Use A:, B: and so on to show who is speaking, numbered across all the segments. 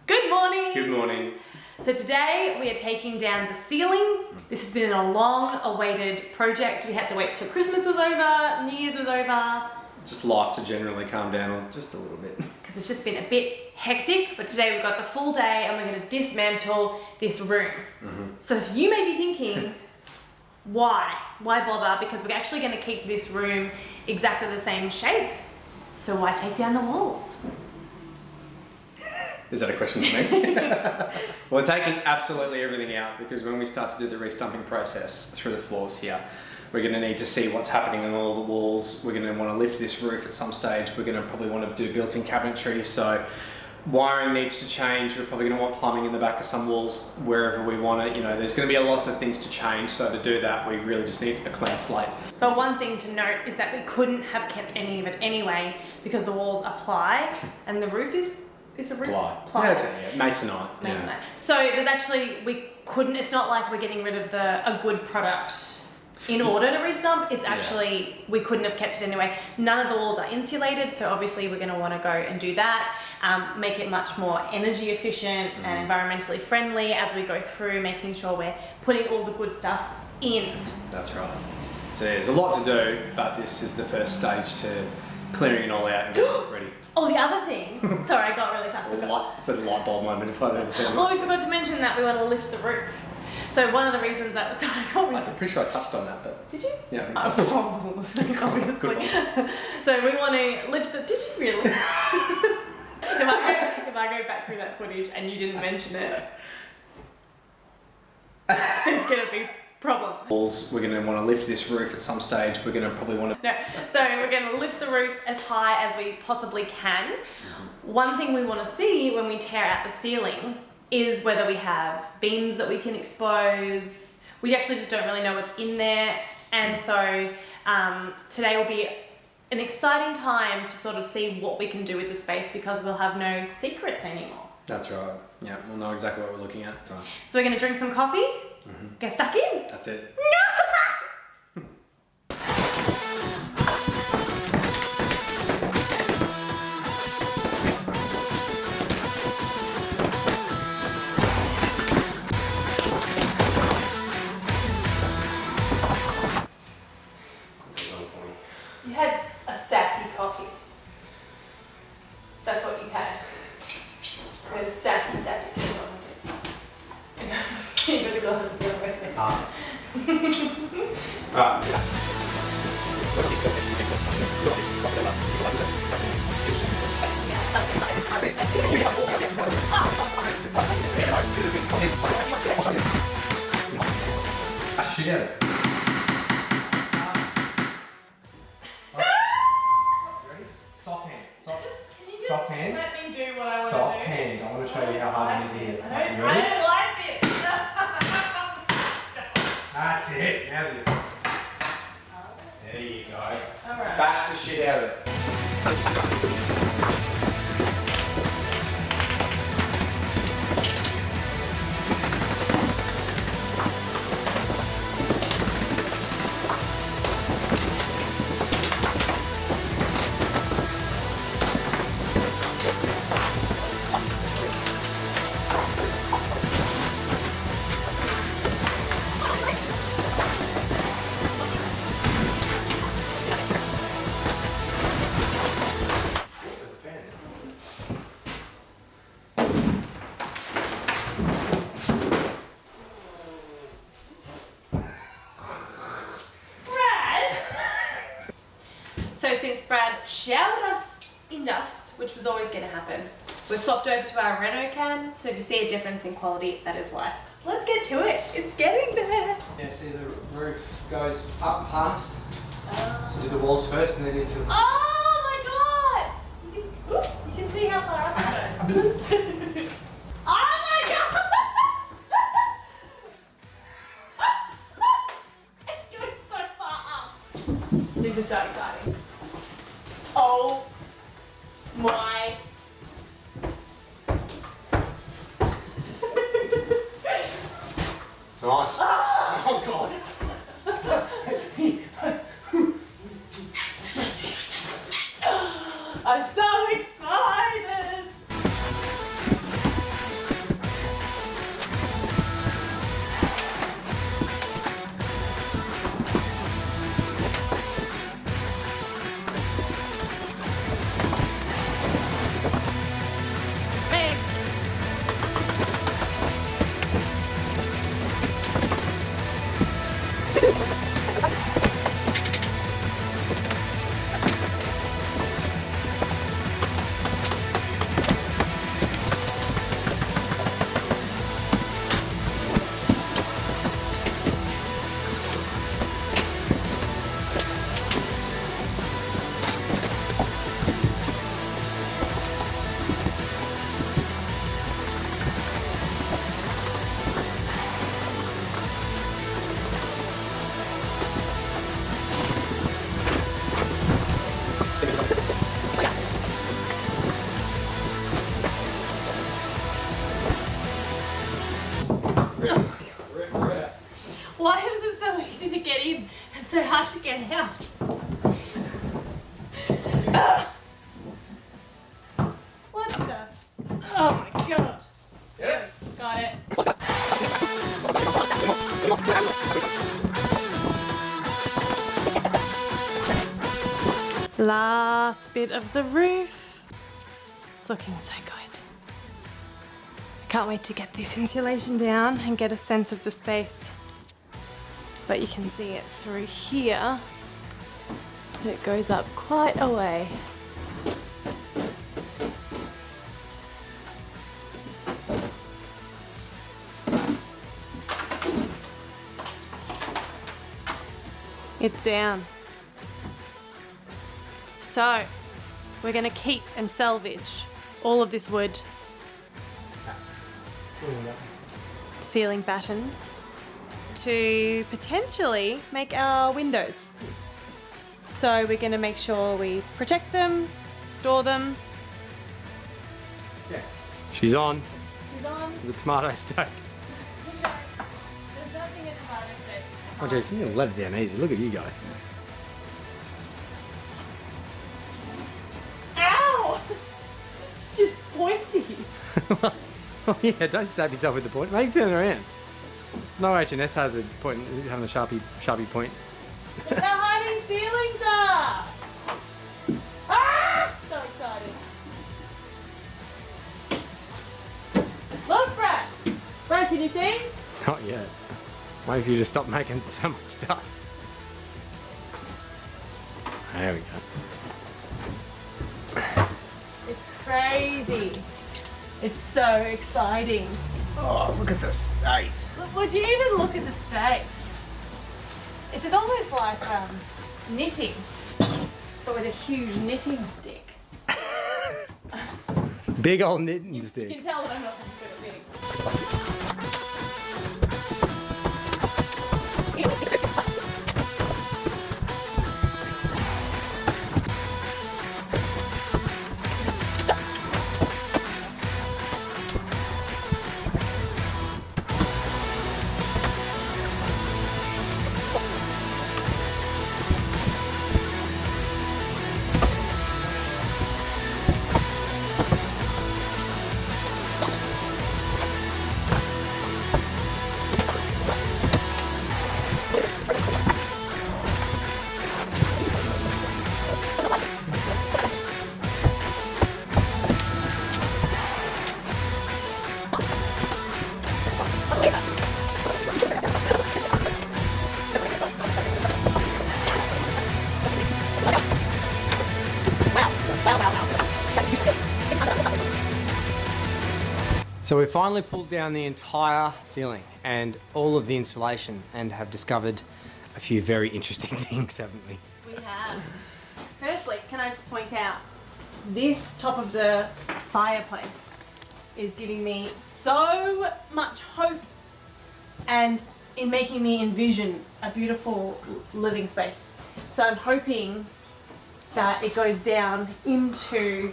A: Good morning.
B: Good morning.
A: So today we are taking down the ceiling. This has been a long-awaited project. We had to wait till Christmas was over, New Year's was over.
B: Just life to generally calm down just a little bit.
A: Because it's just been a bit hectic, but today we've got the full day and we're going to dismantle this room. So you may be thinking, why? Why bother? Because we're actually going to keep this room exactly the same shape. So why take down the walls?
B: Is that a question for me? We're taking absolutely everything out because when we start to do the restumping process through the floors here, we're going to need to see what's happening on all the walls. We're going to want to lift this roof at some stage. We're going to probably want to do built-in cabinetry. So wiring needs to change. We're probably going to want plumbing in the back of some walls wherever we want it. You know, there's going to be a lot of things to change. So to do that, we really just need a clean slate.
A: But one thing to note is that we couldn't have kept any of it anyway because the walls are ply and the roof is a roof?
B: Ply. Yeah, masonite.
A: Masonite. So there's actually, we couldn't, it's not like we're getting rid of a good product in order to restump. It's actually, we couldn't have kept it anyway. None of the walls are insulated, so obviously we're going to want to go and do that, make it much more energy efficient and environmentally friendly as we go through, making sure we're putting all the good stuff in.
B: That's right. So there's a lot to do, but this is the first stage to clearing it all out and getting it ready.
A: Oh, the other thing, sorry, I got really excited.
B: It's a light bulb moment if I've ever seen it.
A: Oh, we forgot to mention that we want to lift the roof. So one of the reasons that, sorry, I can't remember.
B: I'm pretty sure I touched on that, but...
A: Did you?
B: Yeah, I think so.
A: I wasn't listening, obviously. So we want to lift the, did you really? if I go back through that footage and you didn't mention it, it's going to be problems.
B: We're going to want to lift this roof at some stage. We're going to probably want to...
A: No, so we're going to lift the roof as high as we possibly can. One thing we want to see when we tear out the ceiling is whether we have beams that we can expose. We actually just don't really know what's in there. And so today will be an exciting time to sort of see what we can do with the space because we'll have no secrets anymore.
B: That's right. Yeah, we'll know exactly what we're looking at. Right.
A: So we're going to drink some coffee, get stuck in.
B: That's it.
A: You had a sassy coffee. That's what you had. You had a sassy coffee. You better go and do it with me.
B: Shit. Soft hand. Soft hand.
A: Let me do what I want to do.
B: Soft hand. I want to show you how hard you need to hit it.
A: I don't like this.
B: That's it. Now do this. There you go.
A: Alright.
B: Bash the shit out of it.
A: So since Brad showered us in dust, which was always going to happen, we've swapped over to our Renault can, so if you see a difference in quality, that is why. Let's get to it. It's getting there.
C: Yeah, see the roof goes up past. So do the walls first and then you feel the...
A: Oh my god! You can see how far up it goes. Oh my god! It goes so far up. This is so exciting. Oh my.
C: Nice. Oh god.
A: I'm so excited! in and so hard to get out. Ah! What the? Oh my god.
C: Yeah.
A: Got it. Last bit of the roof. It's looking so good. I can't wait to get this insulation down and get a sense of the space. But you can see it through here. It goes up quite a way. It's down. So, we're going to keep and salvage all of this wood. Ceiling battens to potentially make our windows. So we're going to make sure we protect them, store them.
C: Yeah.
B: She's on
A: She's on.
B: the tomato steak.
A: There's nothing a tomato steak.
B: Oh, Jason, you let it down easy. Look at you go.
A: Ow! It's just pointy.
B: Oh, yeah, don't stab yourself with the point. Maybe turn it around. It's no H&S has a point, having a sharpie point.
A: Look how high these ceilings are! Ah! So excited. Look, Brad! Brad, can you see?
B: Not yet. Wait for you to stop making so much dust. There we go.
A: It's crazy. It's so exciting.
B: Oh, look at the space.
A: Would you even look at the space? It's almost like knitting, but with a huge knitting stick.
B: Big old knitting
A: You can
B: stick.
A: tell that I'm not good at big.
B: So we finally pulled down the entire ceiling and all of the insulation and have discovered a few very interesting things, haven't we?
A: We have. Firstly, can I just point out, this top of the fireplace is giving me so much hope and in making me envision a beautiful living space. So I'm hoping that it goes down into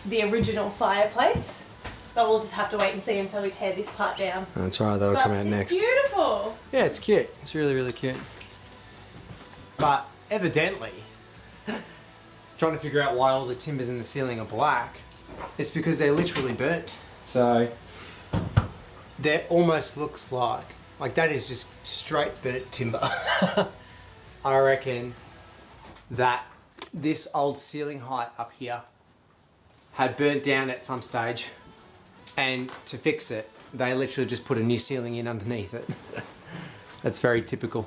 A: the original fireplace, but we'll just have to wait and see until we tear this part down.
B: That's right, that'll
A: But
B: come out
A: it's
B: next.
A: beautiful.
B: Yeah, it's cute. It's really, really cute. But evidently, trying to figure out why all the timbers in the ceiling are black, it's because they're literally burnt. So, that almost looks like that is just straight burnt timber. I reckon that this old ceiling height up here had burnt down at some stage, and to fix it, they literally just put a new ceiling in underneath it. That's very typical.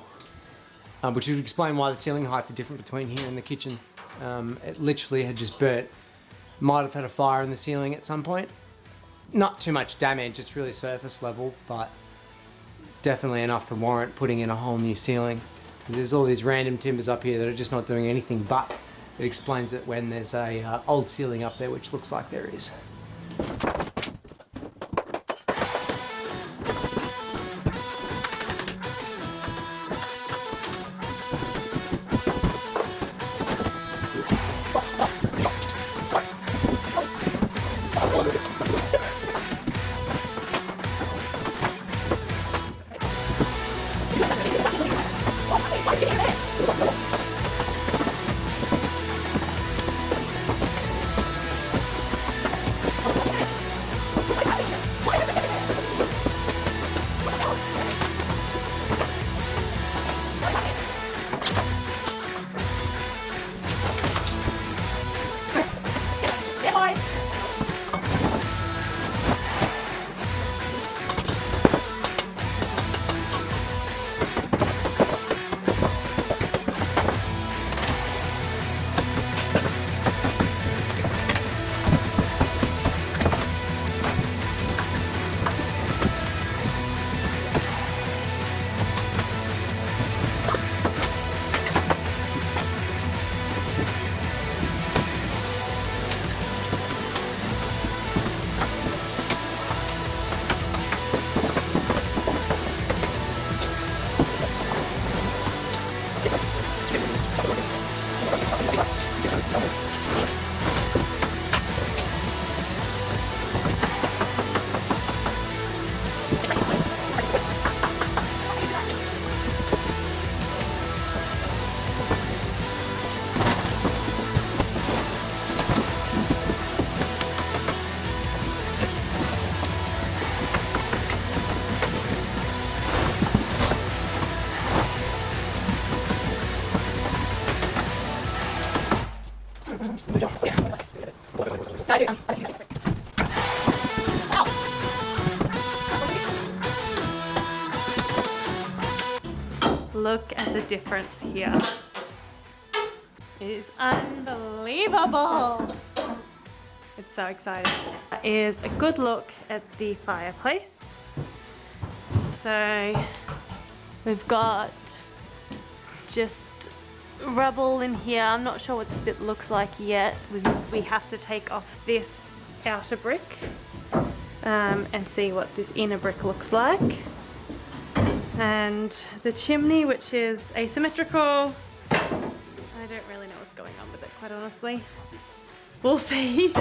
B: Which would explain why the ceiling heights are different between here and the kitchen. It literally had just burnt. Might have had a fire in the ceiling at some point. Not too much damage, it's really surface level, but definitely enough to warrant putting in a whole new ceiling. There's all these random timbers up here that are just not doing anything, but it explains it when there's a old ceiling up there, which looks like there is.
A: look at the difference here. It is unbelievable. It's so exciting. Here's a good look at the fireplace. So we've got just rubble in here. I'm not sure what this bit looks like yet. We have to take off this outer brick and see what this inner brick looks like. And the chimney, which is asymmetrical. I don't really know what's going on with it, quite honestly. We'll see.